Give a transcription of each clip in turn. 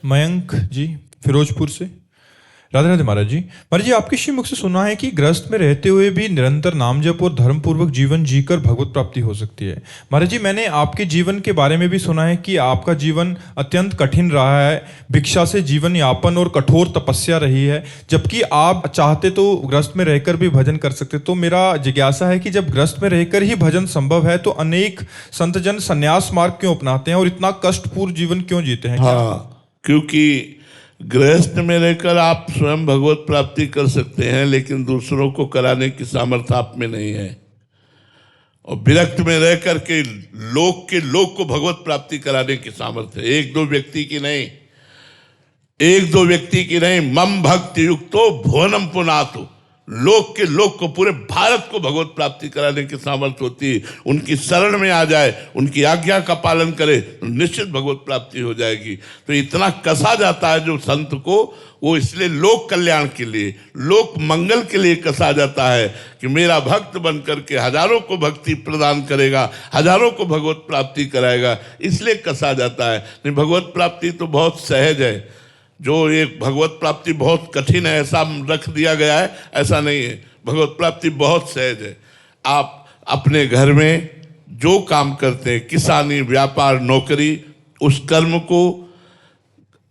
मयंक जी, फिरोजपुर से। राधे राधे महाराज जी। महाराज जी, आपके श्री मुख से सुना है कि गृहस्थ में रहते हुए भी निरंतर नाम जप और धर्म पूर्वक जीवन जीकर भगवत प्राप्ति हो सकती है। महाराज जी, मैंने आपके जीवन के बारे में भी सुना है कि आपका जीवन अत्यंत कठिन रहा है, भिक्षा से जीवन यापन और कठोर तपस्या रही है, जबकि आप चाहते तो गृहस्थ में रहकर भी भजन कर सकते। तो मेरा जिज्ञासा है कि जब गृहस्थ में रहकर ही भजन संभव है तो अनेक संतजन संन्यास मार्ग क्यों अपनाते हैं और इतना कष्टपूर्ण जीवन क्यों जीते हैं? हाँ, क्योंकि गृहस्थ में रहकर आप स्वयं भगवत प्राप्ति कर सकते हैं, लेकिन दूसरों को कराने की सामर्थ्य आप में नहीं है। और विरक्त में रह करके लोक को भगवत प्राप्ति कराने की सामर्थ्य है। एक दो व्यक्ति की नहीं, मम भक्ति युक्तो भुवनम पुनातु। लोक को, पूरे भारत को भगवत प्राप्ति कराने की सामर्थ्य होती है। उनकी शरण में आ जाए, उनकी आज्ञा का पालन करे तो निश्चित भगवत प्राप्ति हो जाएगी। तो इतना कसा जाता है जो संत को, वो इसलिए लोक कल्याण के लिए, लोक मंगल के लिए कसा जाता है कि मेरा भक्त बन करके हजारों को भक्ति प्रदान करेगा, हजारों को भगवत प्राप्ति कराएगा, इसलिए कसा जाता है। नहीं, भगवत प्राप्ति तो बहुत सहज है। जो एक भगवत प्राप्ति बहुत कठिन है ऐसा रख दिया गया है, ऐसा नहीं है। भगवत प्राप्ति बहुत सहज है। आप अपने घर में जो काम करते हैं, किसानी, व्यापार, नौकरी, उस कर्म को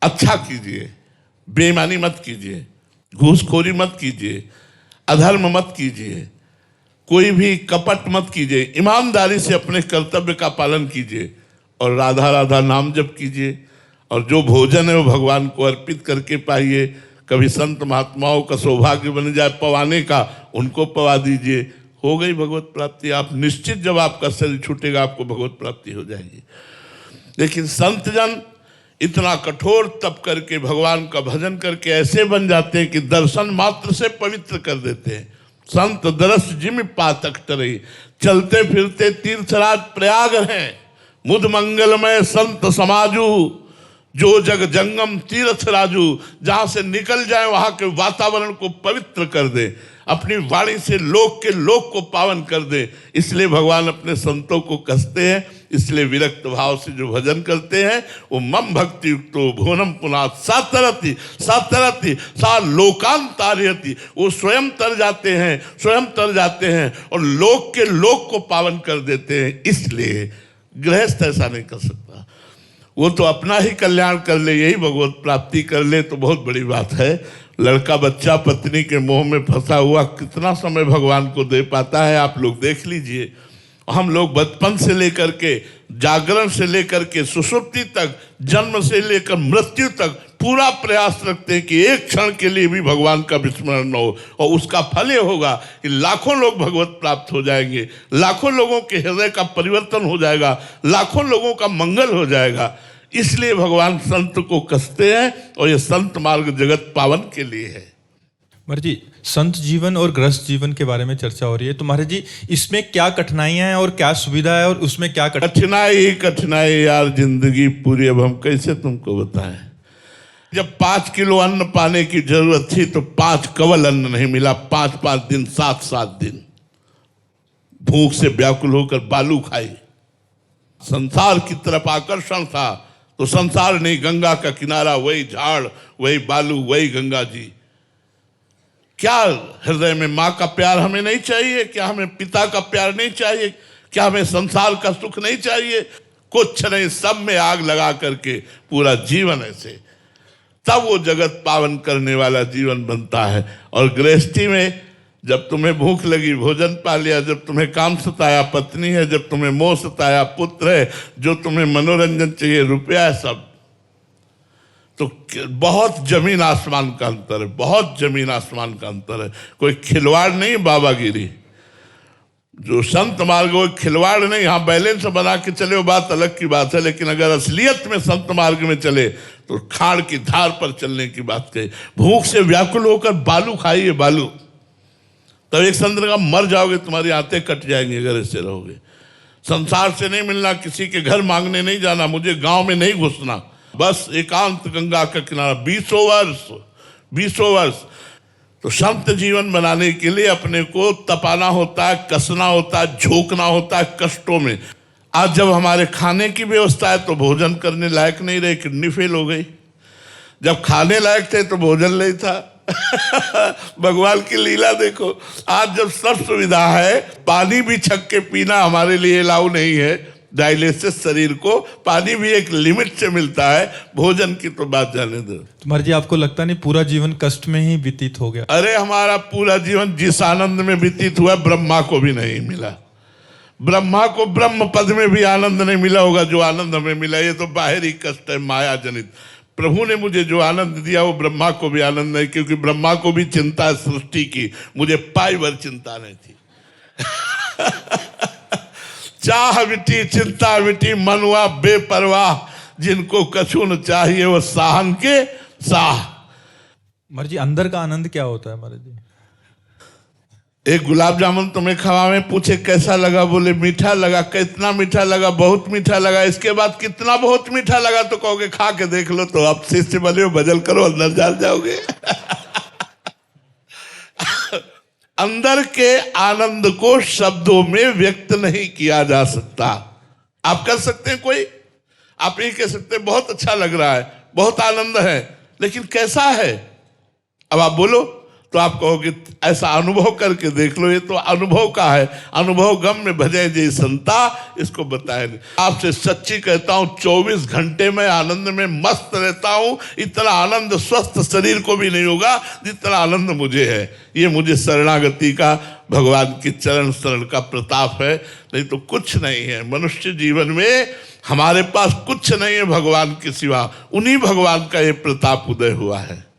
अच्छा कीजिए, बेईमानी मत कीजिए, घूसखोरी मत कीजिए, अधर्म मत कीजिए, कोई भी कपट मत कीजिए, ईमानदारी से अपने कर्तव्य का पालन कीजिए और राधा राधा नाम जप कीजिए। और जो भोजन है वो भगवान को अर्पित करके पाइए। कभी संत महात्माओं का सौभाग्य बन जाए पवाने का, उनको पवा दीजिए, हो गई भगवत प्राप्ति। आप निश्चित, जब आपका शरीर छूटेगा आपको भगवत प्राप्ति हो जाएगी। लेकिन संत जन इतना कठोर तप करके भगवान का भजन करके ऐसे बन जाते हैं कि दर्शन मात्र से पवित्र कर देते हैं। संत दरस जिम पातक टरई, चलते फिरते तीर्थराज प्रयाग हैं। मुद मंगलमय संत समाजू, जो जग जंगम तीर्थ राजू। जहां से निकल जाए वहां के वातावरण को पवित्र कर दे, अपनी वाणी से लोक को पावन कर दे। इसलिए भगवान अपने संतों को कसते हैं। इसलिए विरक्त भाव से जो भजन करते हैं वो मम भक्ति युक्तो भुवनम पुनात सातरति सा लोकांतार्यति। वो स्वयं तर जाते हैं और लोक को पावन कर देते हैं। इसलिए गृहस्थ ऐसा नहीं कर सकता। वो तो अपना ही कल्याण कर ले, यही भगवत प्राप्ति कर ले तो बहुत बड़ी बात है। लड़का बच्चा पत्नी के मोह में फंसा हुआ कितना समय भगवान को दे पाता है, आप लोग देख लीजिए। हम लोग बचपन से लेकर के, जागरण से लेकर के सुषुप्ति तक, जन्म से लेकर मृत्यु तक पूरा प्रयास रखते हैं कि एक क्षण के लिए भी भगवान का विस्मरण न हो। और उसका फल ये होगा कि लाखों लोग भगवत प्राप्त हो जाएंगे, लाखों लोगों के हृदय का परिवर्तन हो जाएगा, लाखों लोगों का मंगल हो जाएगा। इसलिए भगवान संत को कसते हैं और ये संत मार्ग जगत पावन के लिए है। महाराज जी, संत जीवन और गृहस्थ जीवन के बारे में चर्चा हो रही है, तो महाराज जी इसमें क्या कठिनाइयां हैं और क्या सुविधा है और उसमें क्या कठिनाई यार, जिंदगी पूरी। अब हम कैसे तुमको बताएं। जब 5 किलो अन्न पाने की जरूरत थी तो 5 कवल अन्न नहीं मिला। 5-5 दिन, 7-7 दिन भूख से व्याकुल होकर बालू खाई। संसार की तरफ आकर्षण था तो संसार नहीं, गंगा का किनारा, वही झाड़, वही बालू, वही गंगा जी। क्या हृदय में माँ का प्यार हमें नहीं चाहिए? क्या हमें पिता का प्यार नहीं चाहिए? क्या हमें संसार का सुख नहीं चाहिए? कुछ नहीं, सब में आग लगा करके पूरा जीवन ऐसे, तब वो जगत पावन करने वाला जीवन बनता है। और गृहस्थी में जब तुम्हें भूख लगी भोजन पा लिया, जब तुम्हें काम सताया पत्नी है, जब तुम्हें मोह सताया पुत्र है, जो तुम्हें मनोरंजन चाहिए रुपया है, सब। तो बहुत जमीन आसमान का अंतर है, बहुत जमीन आसमान का अंतर है। कोई खिलवाड़ नहीं, बाबागिरी। जो संत मार्ग वो खिलवाड़ नहीं। हाँ, बैलेंस बना के चले वो बात अलग की बात है, लेकिन अगर असलियत में संत मार्ग में चले तो खाड़ की धार पर चलने की बात कही। भूख से व्याकुल होकर बालू खाइए, बालू। तब एक संत का मर जाओगे, तुम्हारी आंतें कट जाएंगी अगर ऐसे रहोगे। संसार से नहीं मिलना, किसी के घर मांगने नहीं जाना, मुझे गांव में नहीं घुसना, बस एकांत गंगा का किनारा 20 वर्ष। तो संत जीवन बनाने के लिए अपने को तपाना होता है, कसना होता है, झोंकना होता है कष्टों में। आज जब हमारे खाने की व्यवस्था है तो भोजन करने लायक नहीं रहे, किडनी फेल हो गई। जब खाने लायक थे तो भोजन नहीं था। भगवान की लीला देखो, आज जब सब सुविधा है, पानी भी छक के पीना हमारे लिए अलाउ नहीं है। डायलिसिस शरीर को पानी भी एक लिमिट से मिलता है, भोजन की तो बात जाने दो। तो महाराज जी आपको लगता नहीं पूरा जीवन कष्ट में ही व्यतीत हो गया? अरे हमारा पूरा जीवन जिस आनंद में व्यतीत हुआ, ब्रह्मा को भी नहीं मिला। ब्रह्मा को ब्रह्म पद में भी आनंद नहीं मिला होगा जो आनंद हमें मिला। ये तो बाहरी कष्ट है, माया जनित। प्रभु ने मुझे जो आनंद दिया वो ब्रह्मा को भी आनंद नहीं, क्योंकि ब्रह्मा को भी चिंता है सृष्टि की, मुझे पाई भर चिंता नहीं थी। चाह विटी चिंता विटी, मनुआ बेपरवाह, जिनको कछु न चाहिए वो साहन के साह। महाराज जी अंदर का आनंद क्या होता है महाराज जी? एक गुलाब जामुन तुम्हें खवावे, पूछे कैसा लगा, बोले मीठा लगा। कितना मीठा लगा? बहुत मीठा लगा। इसके बाद कितना बहुत मीठा लगा? तो कहोगे खा के देख लो, तो आप शिष्य बने हो, भजन करो, अंदर जान जाओगे। अंदर के आनंद को शब्दों में व्यक्त नहीं किया जा सकता। आप कर सकते हैं कोई, आप ये कह सकते हैं बहुत अच्छा लग रहा है, बहुत आनंद है, लेकिन कैसा है? अब आप बोलो तो आप कहोगे ऐसा अनुभव करके देख लो। ये तो अनुभव का है, अनुभव गम में भजे जी संता, इसको बताए नहीं। आपसे सच्ची कहता हूं, 24 घंटे में आनंद में मस्त रहता हूं। इतना आनंद स्वस्थ शरीर को भी नहीं होगा जितना आनंद मुझे है। ये मुझे शरणागति का, भगवान की चरण शरण का प्रताप है, नहीं तो कुछ नहीं है। मनुष्य जीवन में हमारे पास कुछ नहीं है भगवान के सिवा, उन्हीं भगवान का ये प्रताप उदय हुआ है।